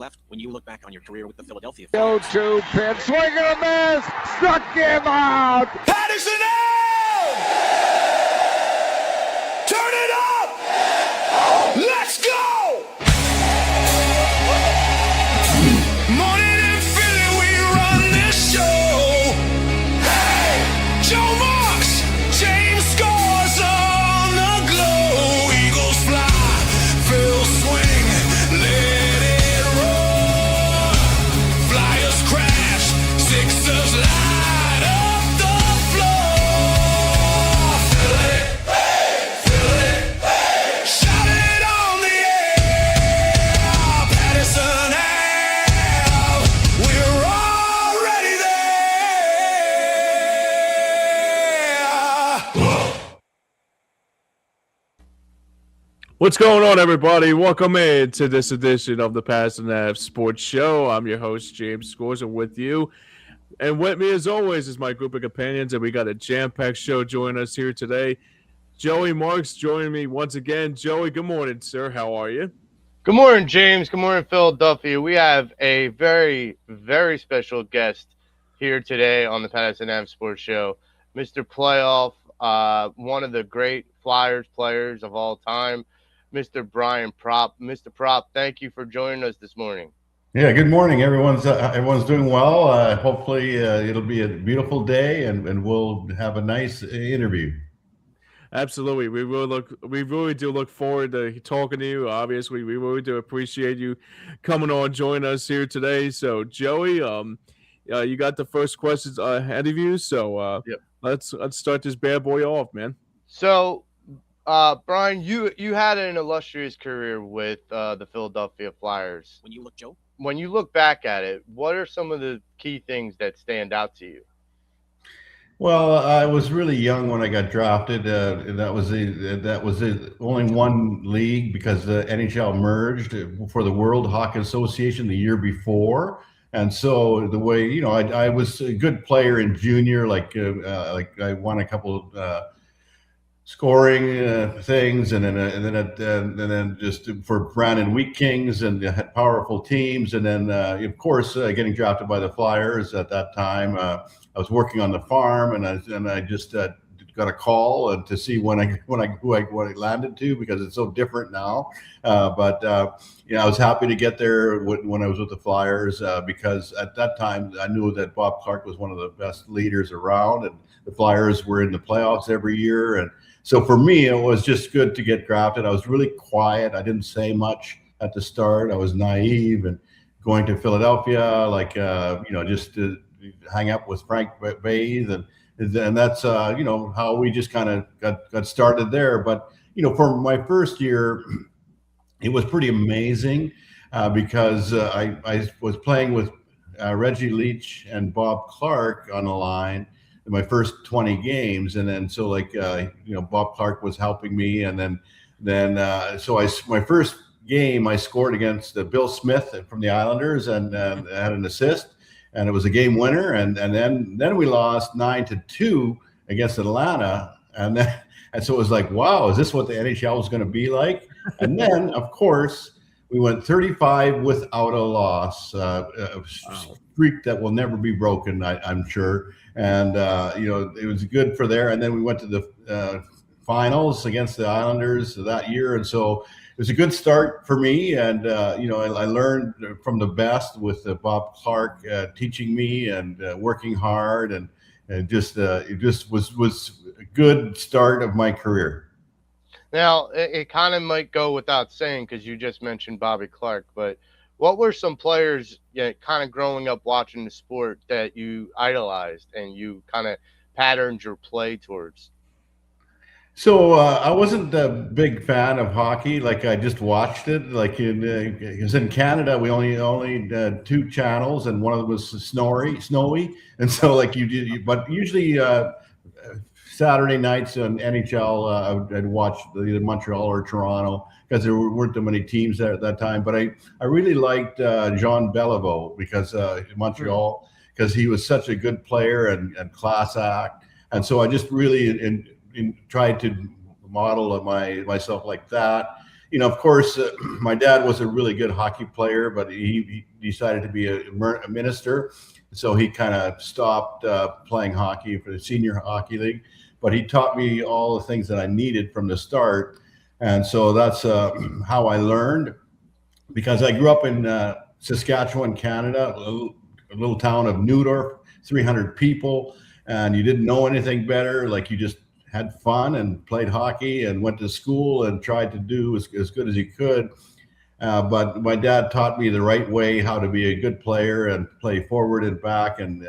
left when you look back on your career with the Philadelphia Flyers. 0-2 pitch, swing and a miss, struck him out. Pattison Ave! Turn it up! Let's go! Morning in Philly, we run this show. Hey, Joe Marks, James scores on the glow. Eagles fly, Phil swing, let it roll. Flyers crash, Sixers light up the floor. Philly, hey, shout it on the air. Pattison Ave, we're already there. What's going on, everybody? Welcome in to this edition of the Pattison Ave Sports Show. I'm your host, James Scores, and with you, and with me, as always, is my group of companions, and we got a jam-packed show joining us here today. Joey Marks joining me once again. Joey, good morning, sir. How are you? Good morning, James. Good morning, Philadelphia. We have a very, very special guest here today on the Pattison Ave Sports Show. Mr. Playoff, one of the great Flyers players of all time, Mr. Brian Propp. Mr. Propp, thank you for joining us this morning. Yeah, good morning. Everyone's doing well. Hopefully, it'll be a beautiful day, and we'll have a nice interview. Absolutely. We really do look forward to talking to you. Obviously, we really do appreciate you coming on, joining us here today. So, Joey, you got the first questions ahead of you. So, Yep. let's start this bad boy off, man. So, Brian, you had an illustrious career with the Philadelphia Flyers. when you look, Joe. When you look back at it, what are some of the key things that stand out to you? Well, I was really young when I got drafted. That was only one league because the NHL merged for the World Hockey Association the year before. And so the way, I was a good player in junior, like I won a couple scoring things, and then just for Brandon Wheat Kings, and had powerful teams, and then of course getting drafted by the Flyers at that time. I was working on the farm, and I just got a call to see who I landed to, because it's so different now. But I was happy to get there when I was with the Flyers, because at that time I knew that Bob Clarke was one of the best leaders around, and the Flyers were in the playoffs every year. And so for me, it was just good to get drafted. I was really quiet. I didn't say much at the start. I was naive, and going to Philadelphia, just to hang out with Frank Bathe, and that's how we just kind of got started there. But for my first year, it was pretty amazing because I was playing with Reggie Leach and Bob Clarke on the line in my first 20 games, and then so Bob Clarke was helping me, and then my first game I scored against Bill Smith from the Islanders, and had an assist. And it was a game winner, and then we lost 9-2 against Atlanta, and so it was like, wow, is this what the NHL was going to be like? And then, of course, we went 35 without a loss, a streak that will never be broken, I'm sure. And it was good for there. And then we went to the finals against the Islanders that year, and so it was a good start for me, and I learned from the best with Bob Clarke teaching me and working hard, and it just was a good start of my career. Now, it kind of might go without saying, because you just mentioned Bobby Clarke, but what were some players kind of growing up watching the sport that you idolized and you kind of patterned your play towards? So I wasn't a big fan of hockey. Like, I just watched it. Like because in Canada we only had two channels, and one of them was snowy, and so but usually Saturday nights on NHL I'd watch either Montreal or Toronto, because there weren't too many teams there at that time. But I really liked Jean Beliveau, because in Montreal, because he was such a good player and class act, and so I just really tried to model myself like that. of course, my dad was a really good hockey player, but he decided to be a minister. So he kind of stopped playing hockey for the senior hockey league. But he taught me all the things that I needed from the start. And so that's how I learned, because I grew up in Saskatchewan, Canada, a little town of Neudorf, 300 people, and you didn't know anything better. Like, you just had fun and played hockey and went to school and tried to do as good as you could. But my dad taught me the right way, how to be a good player and play forward and back and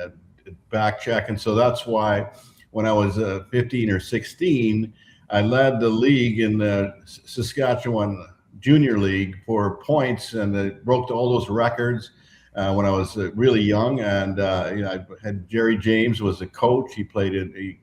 back check. And so that's why when I was 15 or 16, I led the league in the Saskatchewan Junior League for points, and broke all those records when I was really young. And I had Jerry James was a coach. He played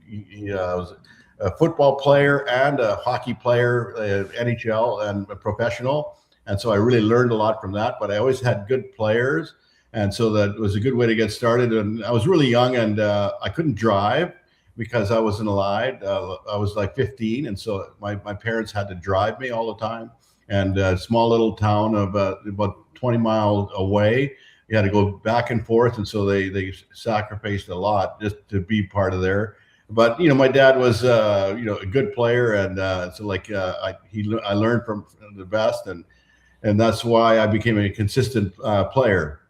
he was a football player and a hockey player, NHL and a professional. And so I really learned a lot from that. But I always had good players, and so that was a good way to get started. And I was really young, and I couldn't drive because I wasn't allowed. I was like 15, and so my parents had to drive me all the time. And a small little town of about 20 miles away, you had to go back and forth, and so they sacrificed a lot just to be part of there. But my dad was a good player, and so like I learned from the best, and that's why I became a consistent player.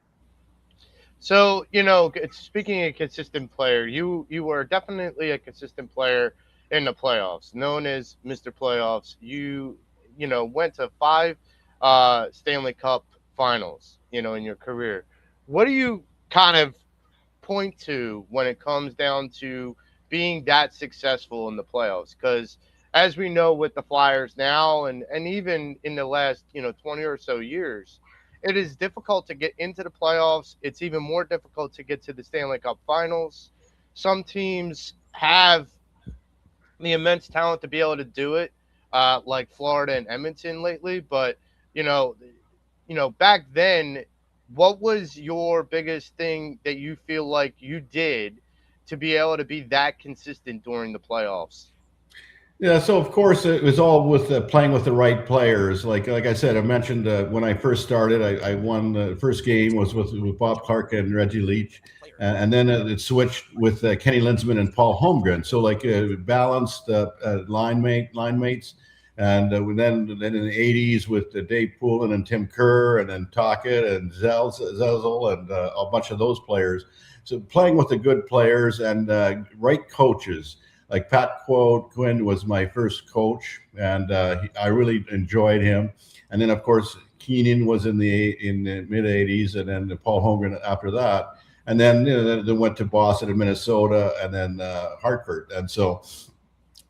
So, speaking of consistent player, you were definitely a consistent player in the playoffs, known as Mr. Playoffs. You went to 5 Stanley Cup finals, in your career. What do you kind of point to when it comes down to being that successful in the playoffs? Because as we know with the Flyers now, and even in the last, 20 or so years, it is difficult to get into the playoffs. It's even more difficult to get to the Stanley Cup finals. Some teams have the immense talent to be able to do it, like Florida and Edmonton lately. But, back then, what was your biggest thing that you feel like you did to be able to be that consistent during the playoffs? Yeah, so of course it was all with playing with the right players. Like I said, I mentioned when I first started, I won the first game was with Bob Clark and Reggie Leach, and then it switched with Kenny Linsman and Paul Holmgren. So balanced line mates, and then in the '80s with Dave Poulin and Tim Kerr, and then Tocchet and Zelzel and a bunch of those players. So playing with the good players and right coaches. Like Pat Quinn was my first coach, and I really enjoyed him. And then, of course, Keenan was in the mid '80s, and then Paul Holmgren after that. And then they went to Boston and Minnesota, and then Hartford. And so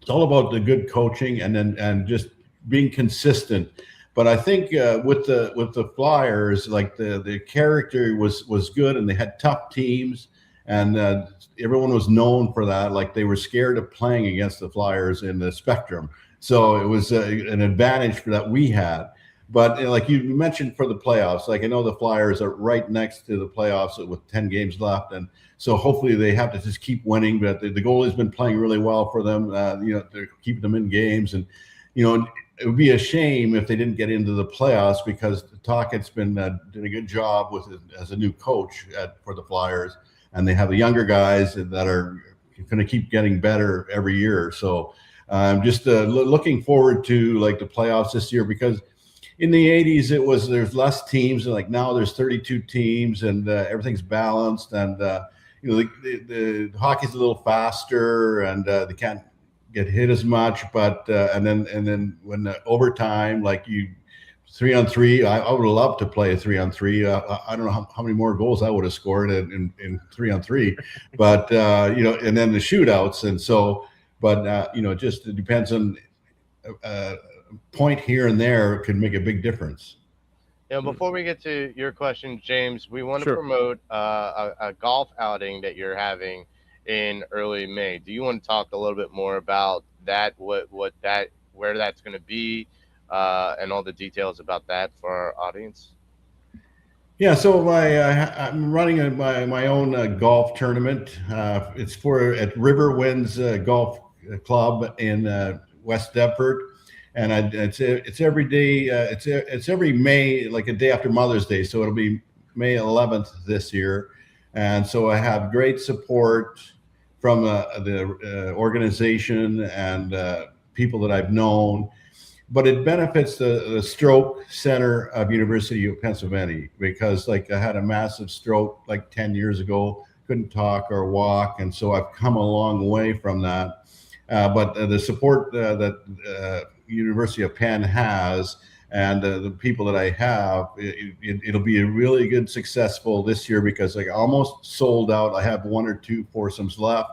it's all about the good coaching and just being consistent. But I think with the Flyers, like the character was good, and they had tough teams, and everyone was known for that. Like, they were scared of playing against the Flyers in the Spectrum. So it was an advantage that we had. But like you mentioned for the playoffs, like I know the Flyers are right next to the playoffs with 10 games left. And so hopefully they have to just keep winning. But the goalie's been playing really well for them. They're keeping them in games. And, it would be a shame if they didn't get into the playoffs, because Tocchet's been doing a good job as a new coach for the Flyers. And they have the younger guys that are going to keep getting better every year. So I'm just looking forward to like the playoffs this year, because in the 80s there's less teams, and like now there's 32 teams, and everything's balanced, and the hockey's a little faster, and they can't get hit as much. But and then when the overtime, like 3-on-3, I would love to play a 3-on-3. I don't know how many more goals I would have scored in 3-on-3, but and then the shootouts, and so, but just it depends on point here and there could make a big difference. Before we get to your question, James, we want to Sure. promote a golf outing that you're having in early May. Do you want to talk a little bit more about that? Where that's going to be? And all the details about that for our audience? Yeah, so I'm running my own golf tournament. It's at River Winds Golf Club in West Deptford, and it's every day. It's every May, like a day after Mother's Day. So it'll be May 11th this year, and so I have great support from the organization and people that I've known. But it benefits the stroke center of University of Pennsylvania, because like I had a massive stroke like 10 years ago, couldn't talk or walk. And so I've come a long way from that. But the support that University of Penn has, and the people that I have, it'll be a really good successful this year, because like almost sold out. I have 1 or 2 foursomes left.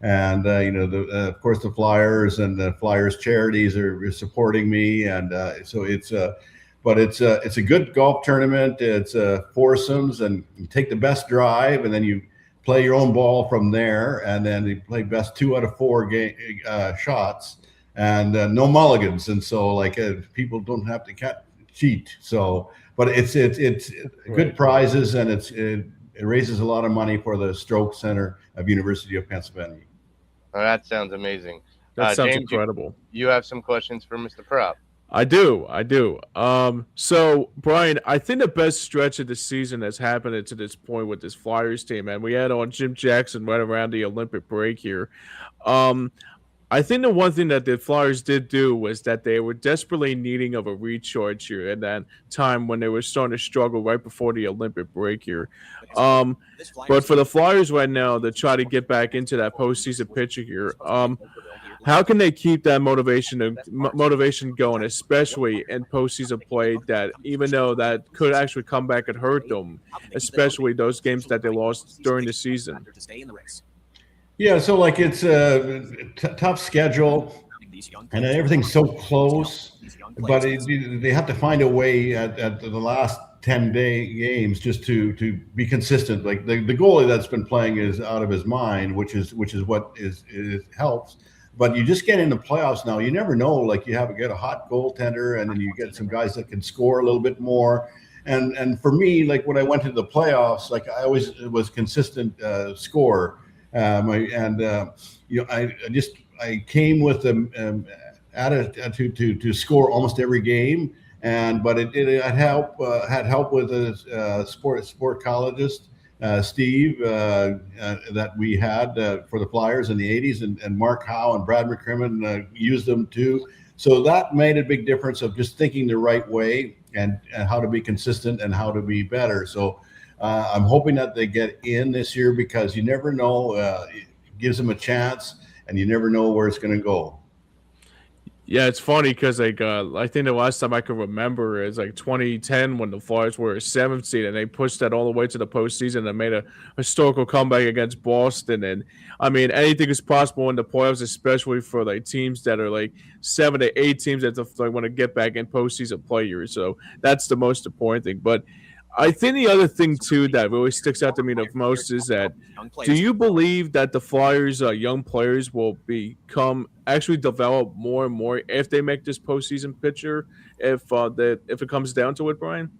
And of course, the Flyers and the Flyers charities are supporting me, and so it's a good golf tournament. It's foursomes, and you take the best drive, and then you play your own ball from there, and then you play best 2 out of 4 shots, and no mulligans, and so like people don't have to cheat. So, but it's good prizes, and it raises a lot of money for the Stroke Center of University of Pennsylvania. Oh, that sounds amazing. That sounds James, incredible. You have some questions for Mr. Propp? I do. So Brian, I think the best stretch of the season has happened to this point with this Flyers team, and we had on Jim Jackson right around the Olympic break here. I think the one thing that the Flyers did do was that they were desperately needing of a recharge here at that time when they were starting to struggle right before the Olympic break here. But for the Flyers right now to try to get back into that postseason picture here, how can they keep that motivation going, especially in postseason play, that even though that could actually come back and hurt them, especially those games that they lost during the season? Yeah, so like it's a tough schedule, and everything's so close, but they have to find a way at the last 10-day games just to be consistent. Like the goalie that's been playing is out of his mind, which is what is helps. But you just get into playoffs now. You never know. Like you get a hot goaltender, and then you get some guys that can score a little bit more. And for me, like when I went to the playoffs, like I always was consistent scorer. I came with the attitude to score almost every game, but it had help with a sport psychologist, Steve, that we had for the Flyers in the 80s, and Mark Howe and Brad McCrimmon used them too. So that made a big difference of just thinking the right way and how to be consistent and how to be better. So I'm hoping that they get in this year, because you never know. It gives them a chance, and you never know where it's going to go. Yeah, it's funny because I think the last time I can remember is like 2010 when the Flyers were a 7th seed, and they pushed that all the way to the postseason and made a historical comeback against Boston. And I mean, anything is possible in the playoffs, especially for like teams that are like 7 to 8 teams that want to get back in postseason play here. So that's the most important thing. But I think the other thing, too, that really sticks out to me the most is that, do you believe that the Flyers' young players will actually develop more and more if they make this postseason picture, if it comes down to it, Brian?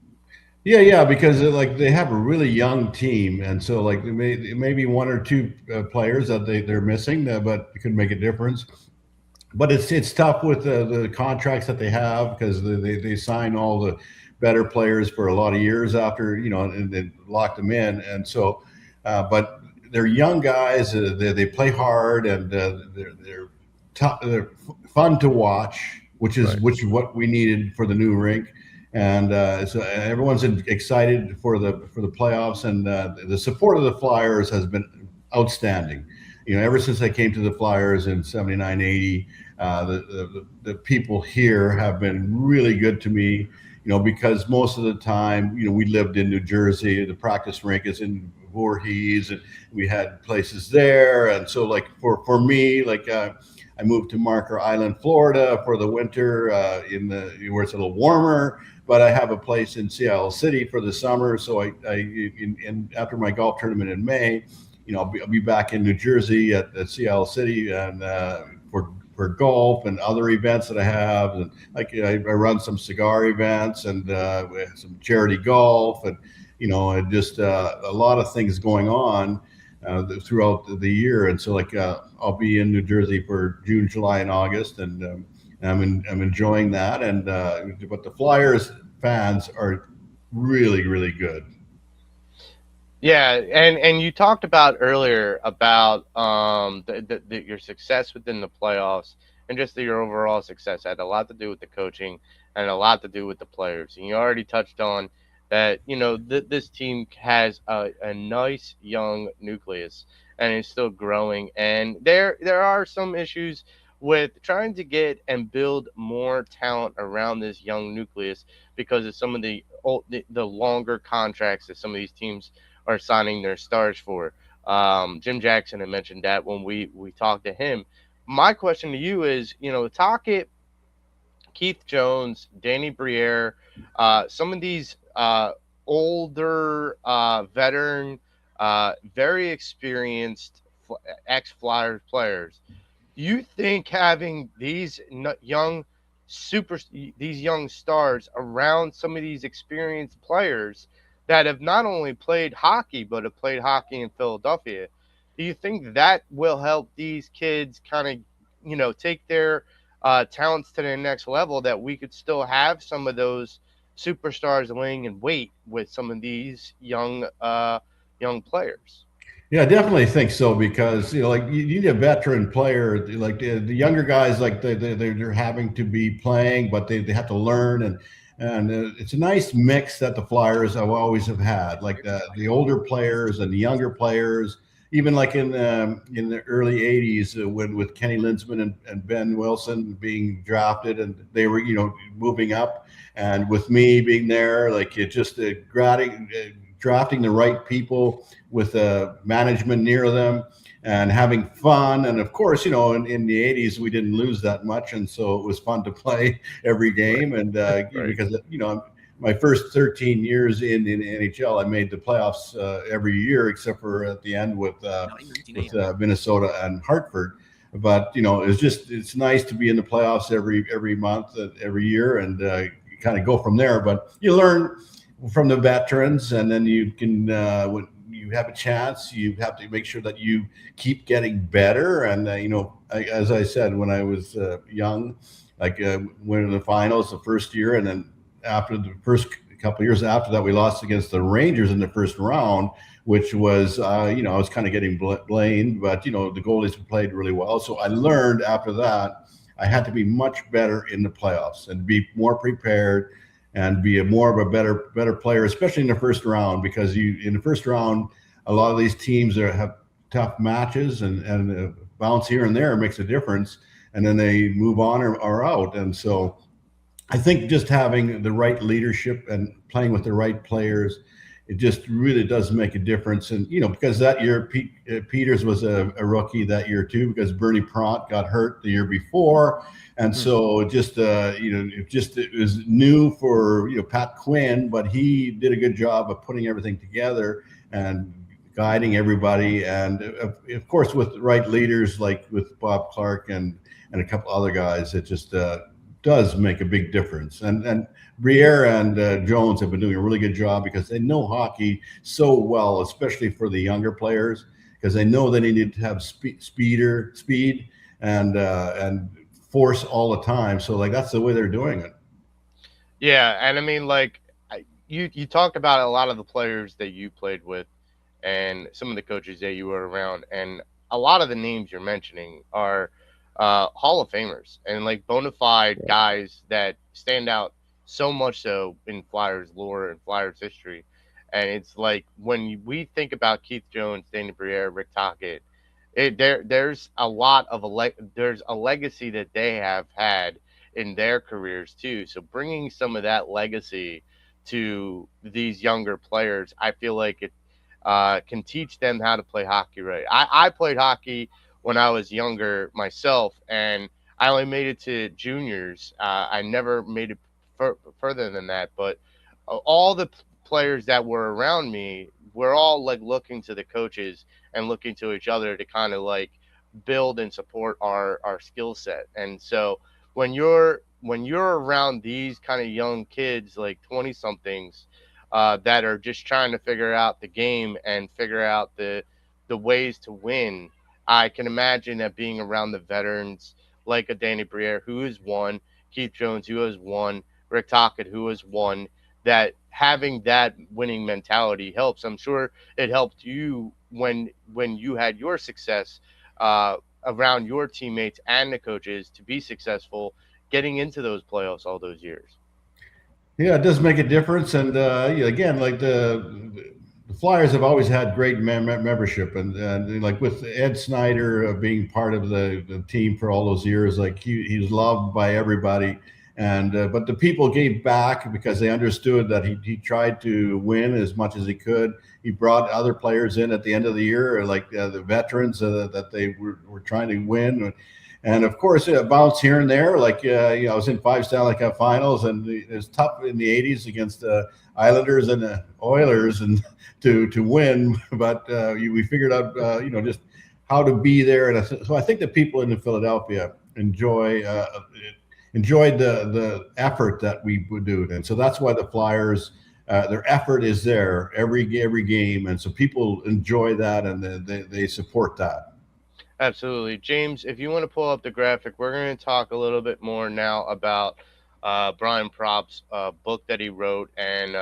Yeah, because like they have a really young team, and so like it may be 1 or 2 players that they're missing, but it could make a difference. But it's tough with the contracts that they have, because they sign all the better players for a lot of years after, and they lock them in. And so, but they're young guys, they play hard, and they're tough, they're fun to watch, which is what we needed for the new rink. And so everyone's excited for the playoffs, and the support of the Flyers has been outstanding. Ever since I came to the Flyers in 79, 80, the people here have been really good to me. Because most of the time, we lived in New Jersey. The practice rink is in Voorhees, and we had places there. And so, like for me, like I moved to Marker Island, Florida, for the winter, where it's a little warmer. But I have a place in Seattle City for the summer. So after my golf tournament in May, I'll be back in New Jersey at Seattle City, and for golf and other events that I have, and like I run some cigar events and some charity golf, and just a lot of things going on throughout the year. And so like I'll be in New Jersey for June, July, and August, and I'm enjoying that. And but the Flyers fans are really, really good. Yeah, and you talked about earlier about your success within the playoffs and just your overall success had a lot to do with the coaching and a lot to do with the players. And you already touched on that, this team has a nice young nucleus and is still growing. And there are some issues with trying to get and build more talent around this young nucleus because of some of the longer contracts that some of these teams are signing their stars for. Jim Jackson had mentioned that when we talked to him. My question to you is, Tocchet, Keith Jones, Danny Briere, some of these older veteran, very experienced ex-Flyers players. Do you think having these young stars around some of these experienced players that have not only played hockey but have played hockey in Philadelphia, do you think that will help these kids kind of take their talents to the next level, that we could still have some of those superstars laying in wait with some of these young players? Yeah, I definitely think so because like you need a veteran player. Like the younger guys, like they're having to be playing, but they have to learn, and it's a nice mix that the Flyers have always have had. Like the older players and the younger players, even like in the early '80s when with Kenny Linsman and Ben Wilson being drafted, and they were moving up, and with me being there, like it just drafting the right people with management near them and having fun. And of course, in the 80s, we didn't lose that much. And so it was fun to play every game. And because, my first 13 years in NHL, I made the playoffs every year, except for at the end with Minnesota and Hartford. But, it's nice to be in the playoffs every month, every year, and kind of go from there. But you learn from the veterans, and then you can when you have a chance, you have to make sure that you keep getting better. And as I said, when I was young, like went to the finals the first year, and then after the first couple of years after that, we lost against the Rangers in the first round, which was I was kind of getting blamed, but the goalies played really well. So I learned after that I had to be much better in the playoffs and be more prepared and be more of a better player, especially in the first round, because in the first round, a lot of these teams have tough matches, and bounce here and there makes a difference, and then they move on or out. And so I think just having the right leadership and playing with the right players, it just really does make a difference. And because that year Peters was a rookie that year too, because Bernie Pront got hurt the year before. And so it was new for Pat Quinn, but he did a good job of putting everything together and guiding everybody. And of course, with the right leaders like with Bob Clark and a couple other guys, it just does make a big difference. And Briere and Jones have been doing a really good job because they know hockey so well, especially for the younger players, because they know they need to have speed and force all the time. So like that's the way they're doing it. Yeah, and I mean, like you talked about a lot of the players that you played with and some of the coaches that you were around, and a lot of the names you're mentioning are Hall of Famers and like bona fide guys that stand out so much so in Flyers lore and Flyers history. And it's like when we think about Keith Jones, Danny Briere, Rick Tocchet, there's a lot of there's a legacy that they have had in their careers too. So bringing some of that legacy to these younger players, I feel like it can teach them how to play hockey right. I played hockey when I was younger myself, and I only made it to juniors. I never made it further than that, but all the players that were around me were all like looking to the coaches and looking to each other to kind of like build and support our skill set. And so when you're around these kind of young kids, like 20 somethings, that are just trying to figure out the game and figure out the ways to win, I can imagine that being around the veterans like a Danny Briere, who has won, Keith Jones, who has won, Rick Tocchet, who has won, that having that winning mentality helps. I'm sure it helped you when you had your success around your teammates and the coaches to be successful getting into those playoffs all those years. Yeah, it does make a difference. And again, like the Flyers have always had great membership, and like with Ed Snyder being part of the team for all those years, like he was loved by everybody. And but the people gave back because they understood that he tried to win as much as he could. He brought other players in at the end of the year, like the veterans that they were trying to win. And of course, it bounced here and there. Like I was in 5 Stanley Cup Finals, and it was tough in the '80s against the Islanders and the Oilers, and to win. But we figured out just how to be there. And so I think the people in Philadelphia enjoyed the effort that we would do, and so that's why the Flyers. Their effort is there every game, and so people enjoy that, and they support that. Absolutely. James, if you want to pull up the graphic, we're going to talk a little bit more now about Brian Propp's book that he wrote. And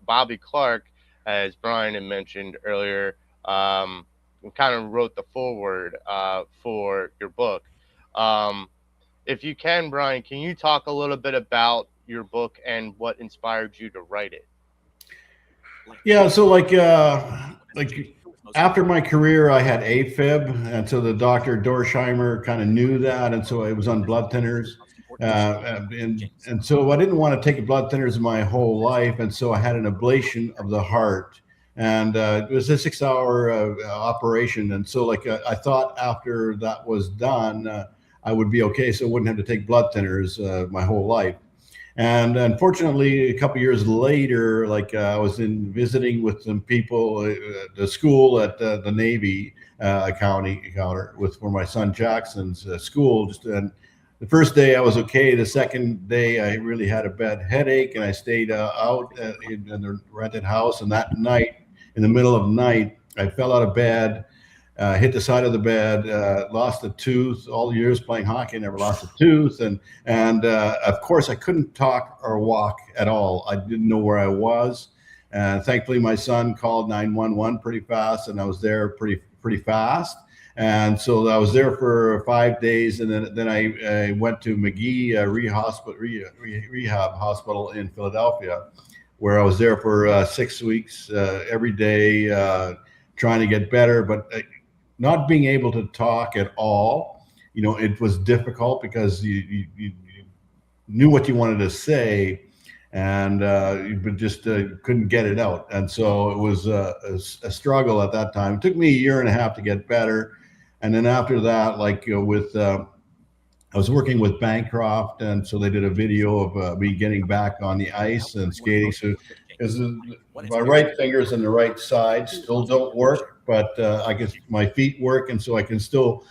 Bobby Clark, as Brian had mentioned earlier, kind of wrote the foreword for your book. If you can, Brian, can you talk a little bit about your book and what inspired you to write it? Yeah, so like after my career, I had AFib, and so the doctor Dorsheimer kind of knew that, and so I was on blood thinners, and so I didn't want to take blood thinners my whole life, and so I had an ablation of the heart, and it was a 6-hour operation, and so I thought after that was done, I would be okay, so I wouldn't have to take blood thinners my whole life. And unfortunately, a couple years later, I was visiting with some people at the school at the Navy county for my son Jackson's school. And the first day I was okay. The second day I really had a bad headache, and I stayed out in the rented house. And that night, in the middle of the night, I fell out of bed. Hit the side of the bed, lost a tooth. All the years playing hockey, I never lost a tooth. And of course, I couldn't talk or walk at all. I didn't know where I was. And thankfully, my son called 911 pretty fast, and I was there pretty fast. And so I was there for 5 days, and then I went to McGee Rehab Hospital in Philadelphia, where I was there for 6 weeks, every day, trying to get better, but not being able to talk at all. It was difficult because you knew what you wanted to say, and you just couldn't get it out. And so it was a struggle at that time. It took me a year and a half to get better. And then after that, I was working with Bancroft, and so they did a video of me getting back on the ice and skating. So my right fingers on the right side still don't work, but I guess my feet work, and so I can still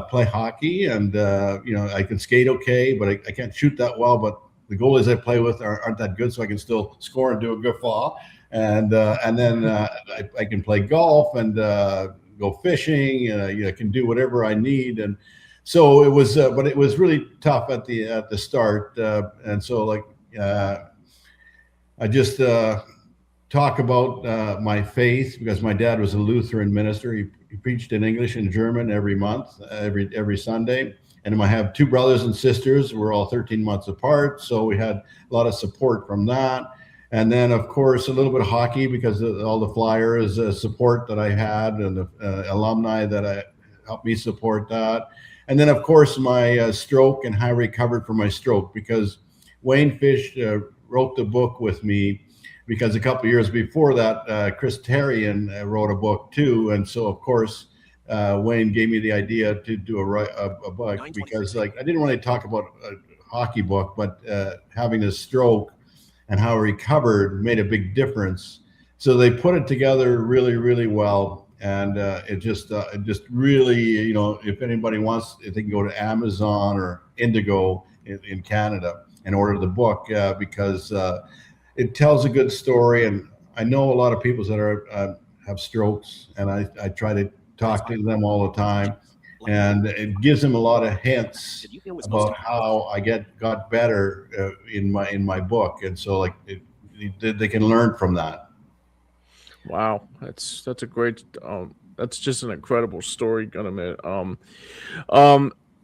play hockey, and I can skate okay, but I can't shoot that well. But the goalies I play with aren't that good, so I can still score and do a good fall. And then I can play golf and go fishing, and I can do whatever I need. And so it was, but it was really tough at the start. And so I just talk about my faith, because my dad was a Lutheran minister. He preached in English and German every month, every Sunday. And I have 2 brothers and sisters. We're all 13 months apart, so we had a lot of support from that. And then, of course, a little bit of hockey, because of all the Flyers support that I had, and the alumni that helped me support that. And then, of course, my stroke and how I recovered from my stroke, because Wayne Fish wrote the book with me, because a couple of years before that, Chris Therien wrote a book too. And so, of course, Wayne gave me the idea to do a book, because I didn't really talk about a hockey book, but having a stroke and how I recovered made a big difference. So they put it together really, really well. And it just really, if anybody wants, they can go to Amazon or Indigo in Canada and order the book, because it tells a good story. And I know a lot of people that have strokes, and I try to talk to them all the time. and it gives them a lot of hints about how I got better in my book, and so like they can learn from that. Wow, that's a great. That's just an incredible story, gonna admit.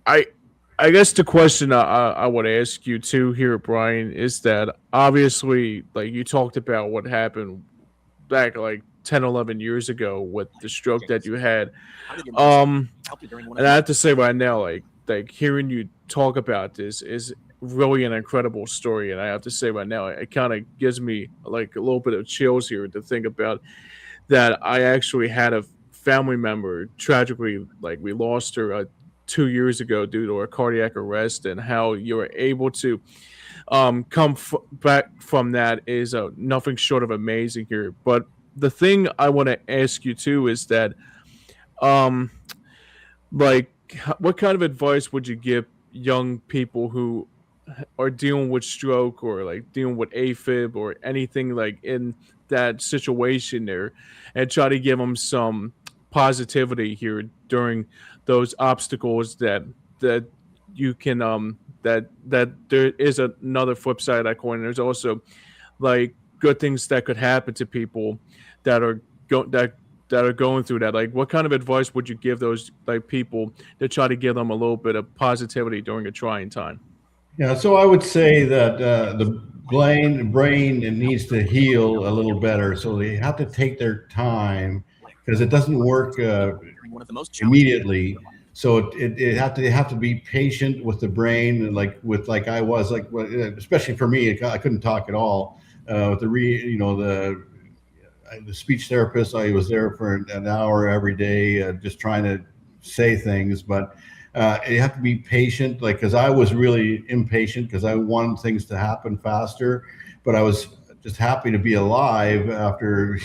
I I guess the question I would ask you too here, Brian, is that obviously, like you talked about what happened back like 10, 11 years ago with the stroke that you had. And I have to say right now, like hearing you talk about this is really an incredible story. And I have to say right now, it kind of gives me like a little bit of chills here to think about that. I actually had a family member tragically, like we lost her 2 years ago due to a cardiac arrest, and how you were able to back from that is nothing short of amazing here. But the thing I want to ask you too is that, um, like, what kind of advice would you give young people who are dealing with stroke or like dealing with AFib or anything like in that situation there, and try to give them some positivity here during those obstacles that you can that there is another flip side of that coin. There's also like good things that could happen to people that are that are going through that. Like, what kind of advice would you give those like people to try to give them a little bit of positivity during a trying time? Yeah, so I would say that the brain needs to heal a little better. So they have to take their time because it doesn't work immediately. So they have to be patient with the brain, like I was, especially for me, I couldn't talk at all. With the speech therapist, I was there for an hour every day, just trying to say things, but you have to be patient, like, because I was really impatient because I wanted things to happen faster, but I was just happy to be alive after,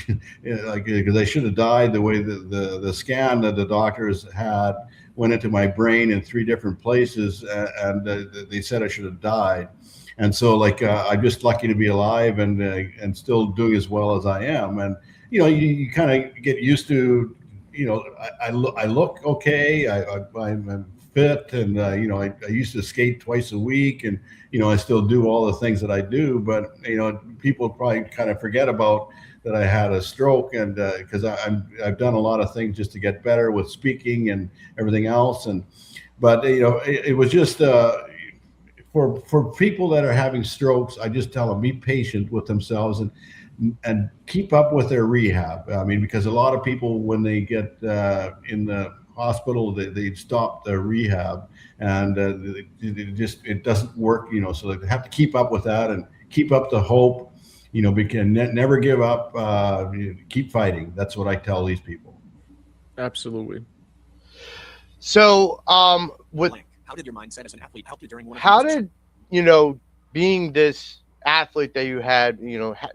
like, because I should have died. The way the scan that the doctors had went into my brain in 3 different places, and they said I should have died. And so, like, I'm just lucky to be alive and still doing as well as I am. And you kind of get used to, I look okay. I'm fit, and I used to skate twice a week, and I still do all the things that I do. But people probably kind of forget about that I had a stroke, and because I've done a lot of things just to get better with speaking and everything else. But it was just for people that are having strokes, I just tell them, be patient with themselves and keep up with their rehab. I mean, because a lot of people, when they get in the hospital, they stop their rehab, and it doesn't work. So they have to keep up with that and keep up the hope. We can never give up. Keep fighting. That's what I tell these people. Absolutely. So, How did your mindset as an athlete help you during one of how those? did being this athlete that you had,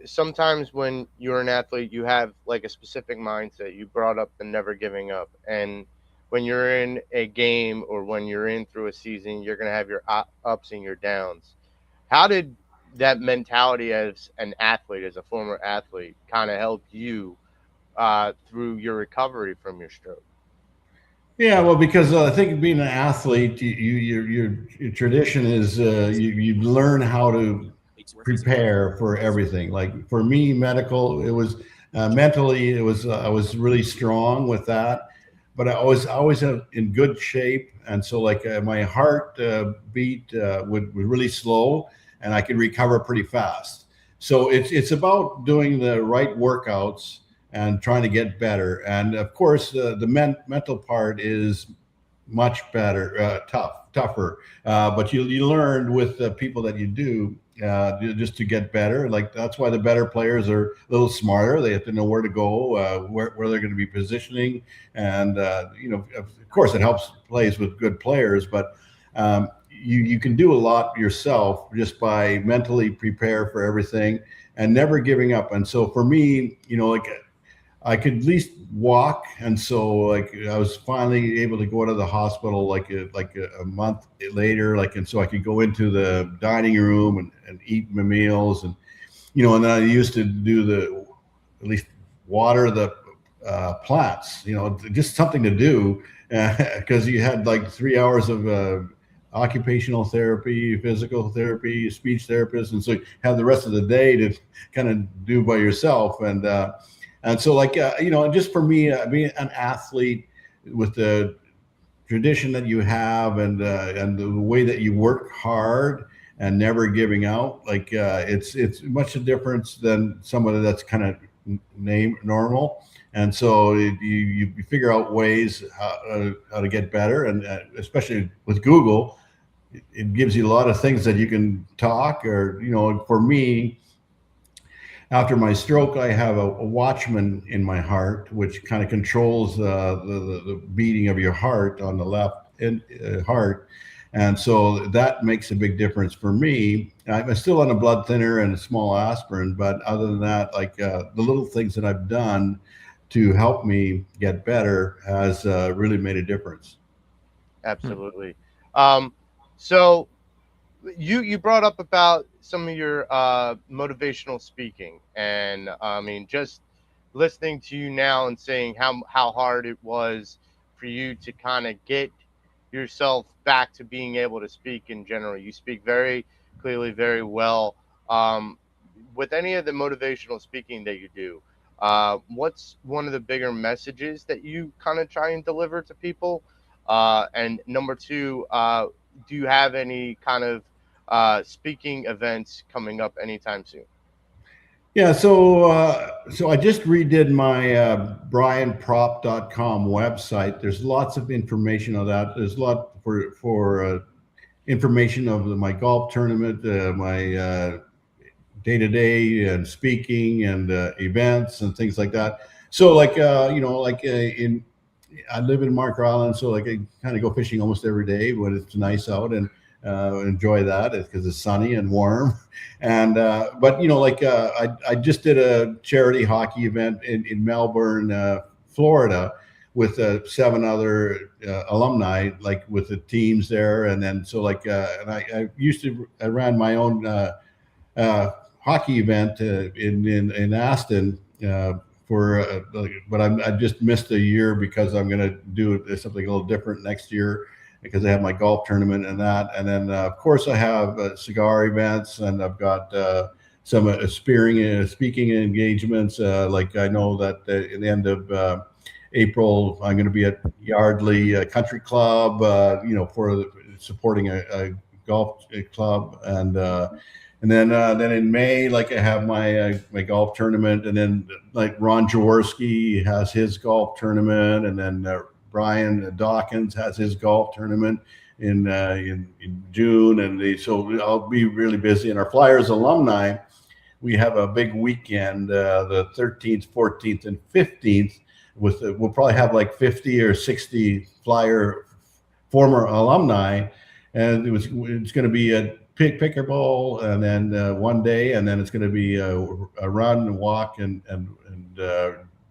sometimes when you're an athlete, you have like a specific mindset. You brought up the never giving up, and when you're in a game or when you're in through a season, you're going to have your ups and your downs. How did that mentality as an athlete, as a former athlete, kind of help you through your recovery from your stroke? Yeah, well, because I think being an athlete, your tradition is you learn how to prepare for everything. Like for me, medical, it was mentally, it was I was really strong with that, but I always have in good shape, and so like my heart beat would really slow, and I could recover pretty fast. So it's about doing the right workouts and trying to get better. And of course, the mental part is much better, tougher. But you learn with the people that you do just to get better. Like that's why the better players are a little smarter. They have to know where to go, where they're going to be positioning, and of course, it helps plays with good players. But you can do a lot yourself just by mentally prepare for everything and never giving up. And so for me, like, I could at least walk, and so like I was finally able to go to the hospital like a month later, and so I could go into the dining room and eat my meals, and then I used to do at least water the plants, just something to do, because you had like 3 hours of occupational therapy, physical therapy, speech therapist, and so you have the rest of the day to kind of do by yourself. And so like just for me, being an athlete with the tradition that you have and the way that you work hard and never giving out, like it's much a difference than somebody that's kind of normal. And so you figure out ways how to get better, and especially with Google, it gives you a lot of things that you can talk. Or for me, after my stroke, I have a watchman in my heart, which kind of controls the beating of your heart on the left heart. And so that makes a big difference for me. I'm still on a blood thinner and a small aspirin, but other than that, like the little things that I've done to help me get better has really made a difference. Absolutely. So you brought up about some of your motivational speaking, and I mean, just listening to you now and saying how hard it was for you to kind of get yourself back to being able to speak in general. You speak very clearly, very well. With any of the motivational speaking that you do, what's one of the bigger messages that you kind of try and deliver to people? And number two, do you have any kind of speaking events coming up anytime soon? Yeah, so I just redid my brianpropp.com website. There's lots of information on that. There's a lot for information of my golf tournament, my day-to-day and speaking and events and things like that. So like I live in Marker Island, so like I kind of go fishing almost every day when it's nice out, and enjoy that because it's sunny and warm. And but I just did a charity hockey event in Melbourne, Florida, with 7 other alumni, like with the teams there. And then so like and I ran my own hockey event in Aston but I just missed a year because I'm going to do something a little different next year, because I have my golf tournament and that. And then of course I have cigar events, and I've got some speaking engagements. Like I know that at the end of April, I'm going to be at Yardley Country Club, for supporting a golf club. And then in May, like I have my golf tournament, and then like Ron Jaworski has his golf tournament, and then Brian Dawkins has his golf tournament in June, and so I'll be really busy. And our Flyers alumni, we have a big weekend, the 13th, 14th, and 15th. We'll probably have like 50 or 60 Flyer former alumni, and it's going to be a pickleball, and then one day, and then it's going to be a run, walk, and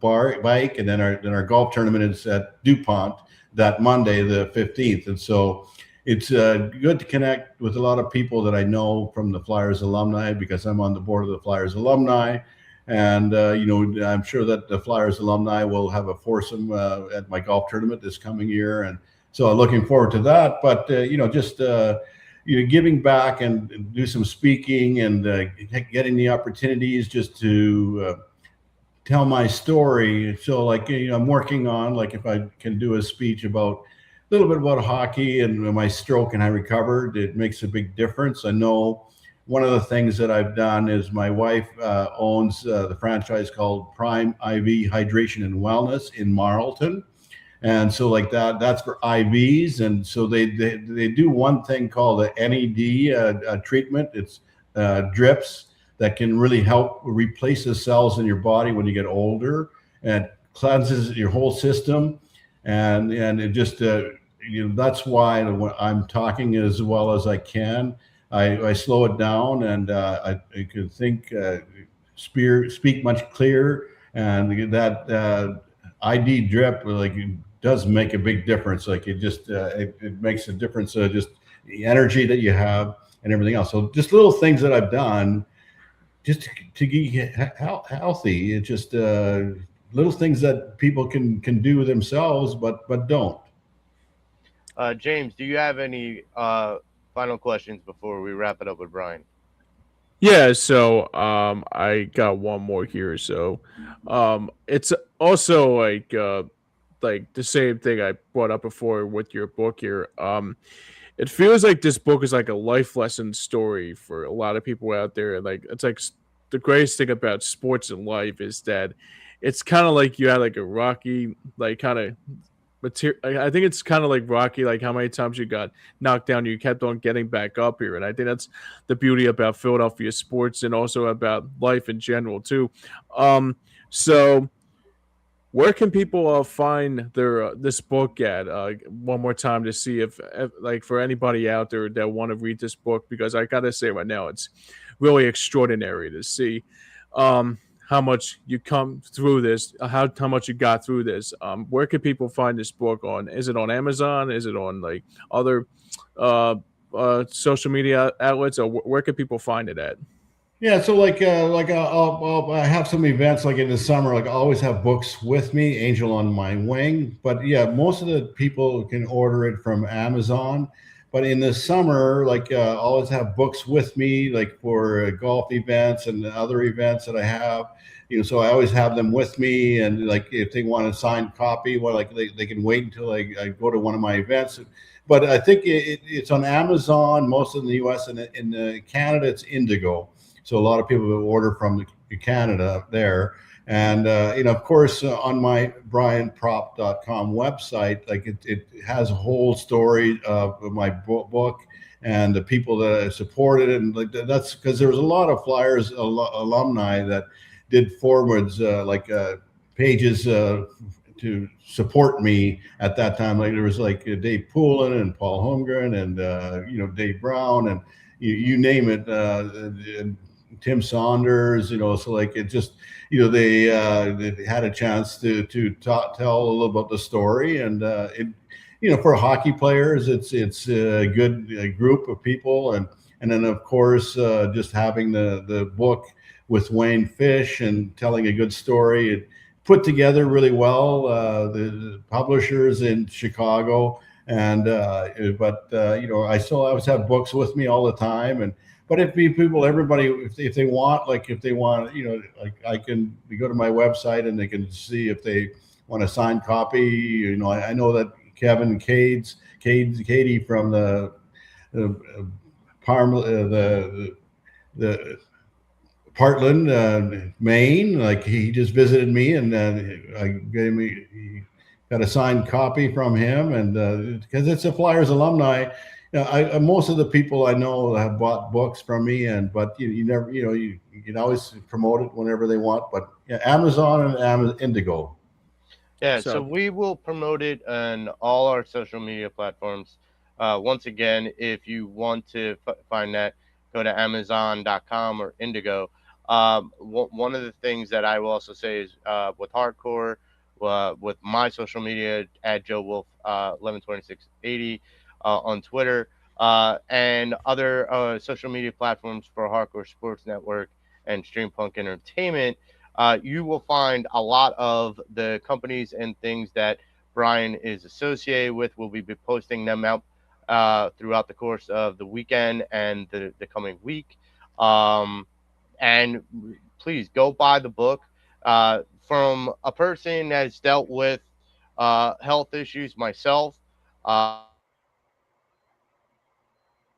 bike, and then our golf tournament is at DuPont that Monday, the 15th. And so it's good to connect with a lot of people that I know from the Flyers alumni, because I'm on the board of the Flyers alumni. And I'm sure that the Flyers alumni will have a foursome at my golf tournament this coming year, and so I'm looking forward to that. But just giving back and do some speaking, and getting the opportunities just to tell my story. So like I'm working on, like, if I can do a speech about a little bit about hockey and my stroke and I recovered, it makes a big difference. I know one of the things that I've done is my wife owns the franchise called Prime IV Hydration and Wellness in Marlton. And so like that's for IVs. And so they do one thing called the NED treatment. It's drips that can really help replace the cells in your body when you get older, and cleanses your whole system. And it just, that's why when I'm talking as well as I can, I slow it down, and I can think, speak much clearer. And that ID drip, like, it does make a big difference. Like it just, it makes a difference, just the energy that you have and everything else. So just little things that I've done just to get healthy. It just, little things that people can do themselves, but don't. James, do you have any final questions before we wrap it up with Brian? Yeah, so I got one more here. So it's also like the same thing I brought up before with your book here. It feels like this book is like a life lesson story for a lot of people out there. And like it's like the greatest thing about sports and life is that it's kind of like you had like a rocky, like kind of material. I think it's kind of like Rocky, like how many times you got knocked down, you kept on getting back up here. And I think that's the beauty about Philadelphia sports and also about life in general too. So where can people find their this book at? One more time to see if like for anybody out there that want to read this book, because I gotta say right now it's really extraordinary to see how much you come through this, how much you got through this. Where can people find this book on? Is it on Amazon? Is it on like other uh, social media outlets, or where can people find it at? Yeah, so I have some events like in the summer. Like I always have books with me, Angel on my wing. But yeah, most of the people can order it from Amazon. But in the summer, I always have books with me, like for golf events and other events that I have. So I always have them with me. And like if they want a signed copy, well, like they can wait until I go to one of my events. But I think it's on Amazon, most in the U.S. and in Canada, it's Indigo. So a lot of people will order from Canada up there. And, of course, on my brianpropp.com website, like it has a whole story of my book and the people that supported it. And like that's because there was a lot of Flyers alumni that did forwards, pages to support me at that time. Like there was like Dave Poulin and Paul Holmgren and, Dave Brown and you name it. And Tim Saunders, so like it just, they had a chance to tell a little about the story, and for hockey players, it's a good group of people, and then of course just having the book with Wayne Fish and telling a good story, it put together really well. The publishers in Chicago, and I still always have books with me all the time, and. But if everybody, if they want, I can go to my website and they can see if they want a signed copy. I know that Kevin Cady from the the Partland, Maine, like he just visited me and he got a signed copy from him, and because it's a Flyers alumni. Most of the people I know have bought books from me, but you never, you can always promote it whenever they want. But yeah, Amazon and Indigo. Yeah, so we will promote it on all our social media platforms. Once again, if you want to find that, go to Amazon.com or Indigo. One of the things that I will also say is with Hardcore, with my social media at Joe Wolf 112680. On Twitter and other social media platforms for Hardcore Sports Network and Stream Punk Entertainment, you will find a lot of the companies and things that Brian is associated with. We'll be posting them out throughout the course of the weekend and the coming week. And please go buy the book from a person that's dealt with health issues, myself.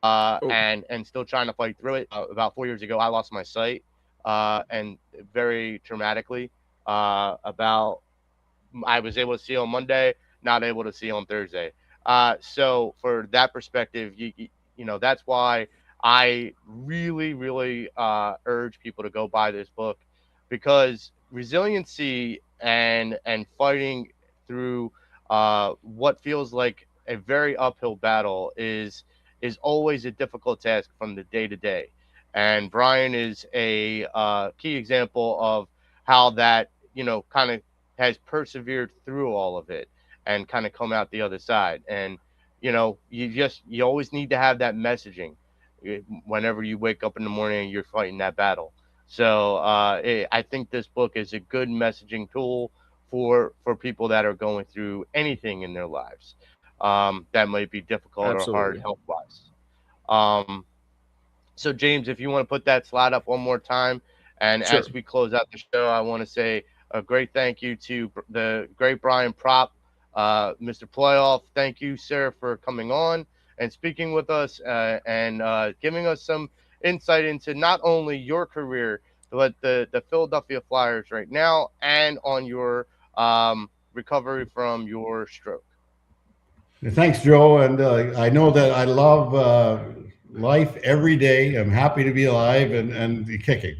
And still trying to fight through it. About 4 years ago, I lost my sight, and very traumatically. I was able to see on Monday, not able to see on Thursday. So for that perspective, that's why I really, really urge people to go buy this book, because resiliency and fighting through what feels like a very uphill battle is always a difficult task from the day to day. And Brian is a key example of how that, kind of has persevered through all of it and kind of come out the other side. And, you always need to have that messaging whenever you wake up in the morning and you're fighting that battle. So I think this book is a good messaging tool for people that are going through anything in their lives that might be difficult or hard Absolutely. health-wise. So, James, if you want to put that slide up one more time, and Sure. as we close out the show, I want to say a great thank you to the great Brian Propp, Mr. Playoff. Thank you, sir, for coming on and speaking with us and giving us some insight into not only your career, but the Philadelphia Flyers right now and on your recovery from your stroke. Thanks, Joe. And I know that I love life every day. I'm happy to be alive and kicking.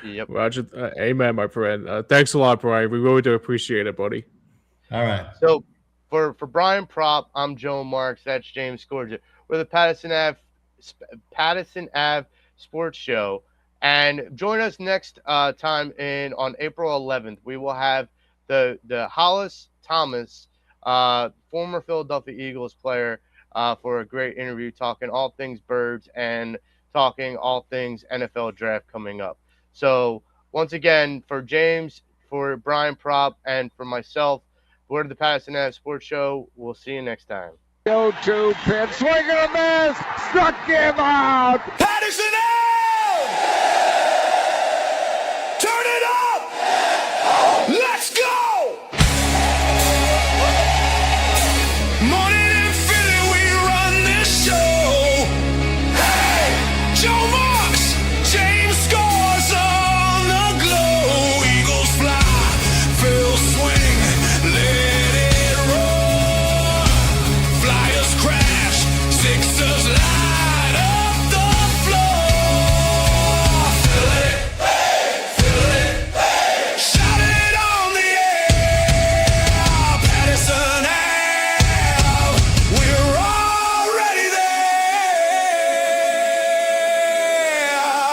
Yep. Roger. Amen, my friend. Thanks a lot, Brian. We really do appreciate it, buddy. All right. So for Brian Propp, I'm Joe Marks. That's James Scorgia. We're the Pattison Ave Sports Show. And join us next time on April 11th. We will have the Hollis Thomas, former Philadelphia Eagles player, for a great interview talking all things birds and talking all things NFL draft coming up. So once again, for James, for Brian Propp, and for myself, we're the Pattison Ave Sports Show. We'll see you next time. 0-2 pitch, swing and a miss, struck him out. Pattison